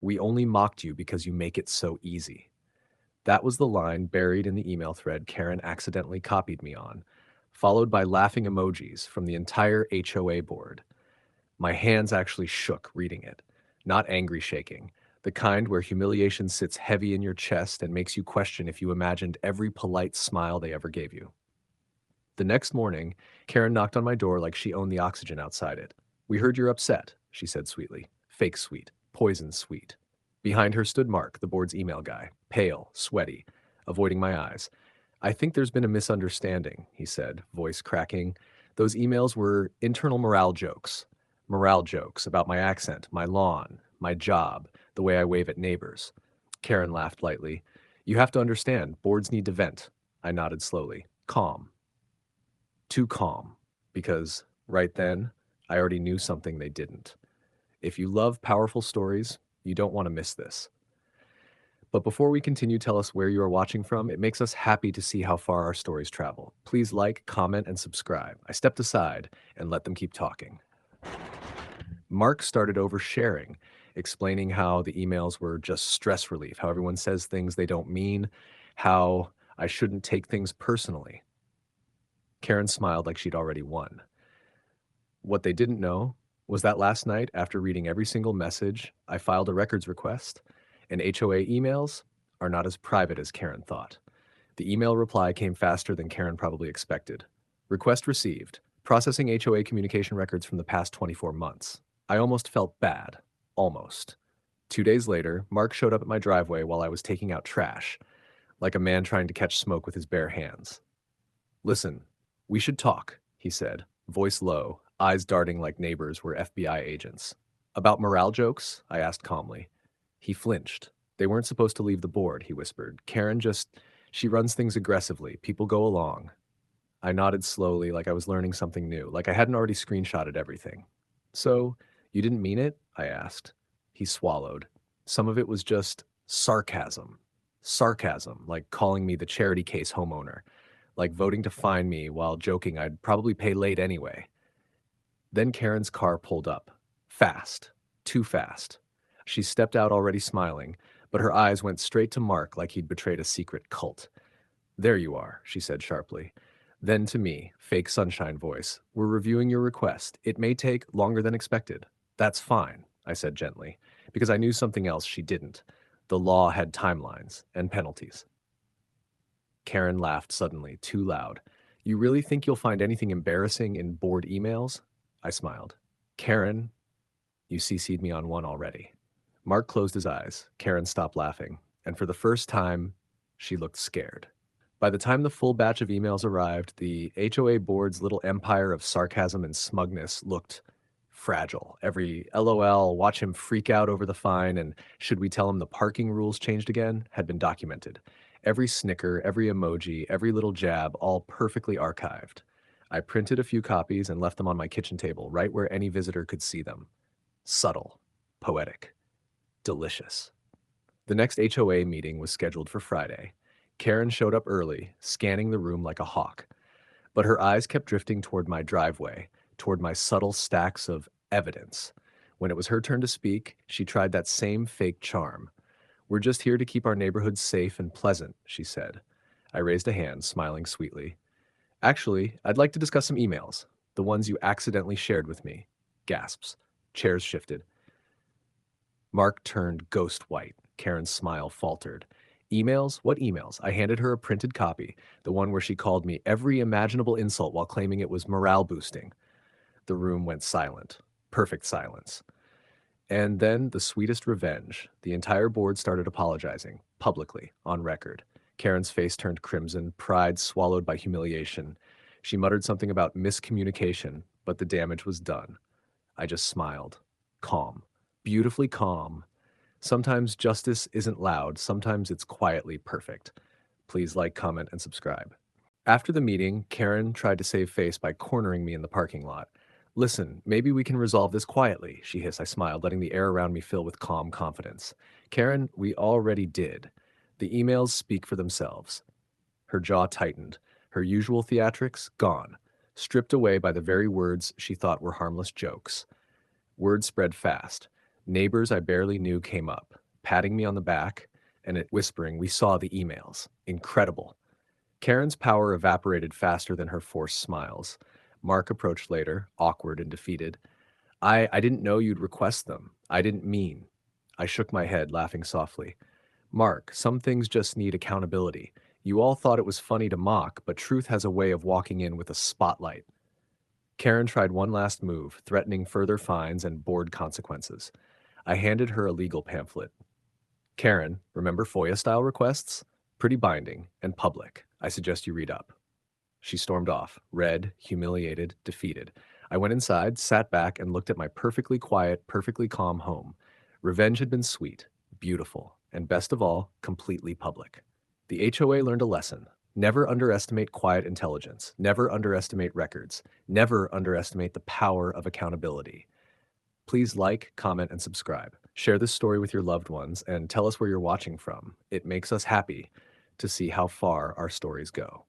We only mocked you because you make it so easy. That was the line buried in the email thread Karen accidentally copied me on, followed by laughing emojis from the entire HOA board. My hands actually shook reading it, not angry shaking, the kind where humiliation sits heavy in your chest and makes you question if you imagined every polite smile they ever gave you. The next morning, Karen knocked on my door like she owned the oxygen outside it. "We heard you're upset," she said sweetly. Fake sweet, poison sweet. Behind her stood Mark, the board's email guy, pale, sweaty, avoiding my eyes. "I think there's been a misunderstanding," he said, voice cracking. "Those emails were internal morale jokes. Morale jokes about my accent, my lawn, my job, the way I wave at neighbors." Karen laughed lightly. "You have to understand, boards need to vent." I nodded slowly. Calm. Too calm, because right then, I already knew something they didn't. If you love powerful stories, you don't want to miss this. But before we continue, tell us where you are watching from. It makes us happy to see how far our stories travel. Please like, comment, and subscribe. I stepped aside and let them keep talking. Mark started oversharing, explaining how the emails were just stress relief, how everyone says things they don't mean, how I shouldn't take things personally. Karen smiled like she'd already won. What they didn't know was that last night, after reading every single message, I filed a records request, and HOA emails are not as private as Karen thought. The email reply came faster than Karen probably expected. Request received. Processing HOA communication records from the past 24 months. I almost felt bad. Almost. 2 days later, Mark showed up at my driveway while I was taking out trash, like a man trying to catch smoke with his bare hands. "Listen, we should talk," he said, voice low, eyes darting like neighbors were FBI agents. "About morale jokes?" I asked calmly. He flinched. "They weren't supposed to leave the board," he whispered. She runs things aggressively. People go along." I nodded slowly, like I was learning something new, like I hadn't already screenshotted everything. "So, you didn't mean it?" I asked. He swallowed. "Some of it was just sarcasm. Sarcasm, like calling me the charity case homeowner, like voting to fine me while joking I'd probably pay late anyway." Then Karen's car pulled up. Fast. Too fast. She stepped out already smiling, but her eyes went straight to Mark like he'd betrayed a secret cult. "There you are," she said sharply. Then to me, fake sunshine voice, "We're reviewing your request. It may take longer than expected." "That's fine," I said gently, because I knew something else she didn't. The law had timelines and penalties. Karen laughed suddenly, too loud. "You really think you'll find anything embarrassing in board emails?" I smiled. "Karen, you CC'd me on one already." Mark closed his eyes. Karen stopped laughing, and for the first time, she looked scared. By the time the full batch of emails arrived, the HOA board's little empire of sarcasm and smugness looked fragile. Every LOL, watch him freak out over the fine, and should we tell him the parking rules changed again, had been documented. Every snicker, every emoji, every little jab, all perfectly archived. I printed a few copies and left them on my kitchen table, right where any visitor could see them. Subtle, poetic, delicious. The next HOA meeting was scheduled for Friday. Karen showed up early, scanning the room like a hawk, but her eyes kept drifting toward my driveway, toward my subtle stacks of evidence. When it was her turn to speak, she tried that same fake charm. "We're just here to keep our neighborhood safe and pleasant," she said. I raised a hand, smiling sweetly. "Actually, I'd like to discuss some emails, the ones you accidentally shared with me." Gasps. Chairs shifted. Mark turned ghost white. Karen's smile faltered. "Emails? What emails?" I handed her a printed copy, the one where she called me every imaginable insult while claiming it was morale boosting. The room went silent. Perfect silence. And then the sweetest revenge. The entire board started apologizing, publicly, on record. Karen's face turned crimson, pride swallowed by humiliation. She muttered something about miscommunication, but the damage was done. I just smiled. Calm. Beautifully calm. Sometimes justice isn't loud, sometimes it's quietly perfect. Please like, comment, and subscribe. After the meeting, Karen tried to save face by cornering me in the parking lot. "Listen, maybe we can resolve this quietly," she hissed. I smiled, letting the air around me fill with calm confidence. "Karen, we already did. The emails speak for themselves." Her jaw tightened. Her usual theatrics, gone. Stripped away by the very words she thought were harmless jokes. Word spread fast. Neighbors I barely knew came up. patting me on the back and whispering, "We saw the emails. Incredible." Karen's power evaporated faster than her forced smiles. Mark approached later, awkward and defeated. I didn't know you'd request them. I didn't mean. I shook my head, laughing softly. Mark, some things just need accountability. You all thought it was funny to mock, but truth has a way of walking in with a spotlight. Karen tried one last move, threatening further fines and board consequences. I handed her a legal pamphlet. Karen, remember FOIA-style requests? Pretty binding and public. I suggest you read up. She stormed off, red, humiliated, defeated. I went inside, sat back, and looked at my perfectly quiet, perfectly calm home. Revenge had been sweet, beautiful, and best of all, completely public. The HOA learned a lesson. Never underestimate quiet intelligence. Never underestimate records. Never underestimate the power of accountability. Please like, comment, and subscribe. Share this story with your loved ones and tell us where you're watching from. It makes us happy to see how far our stories go.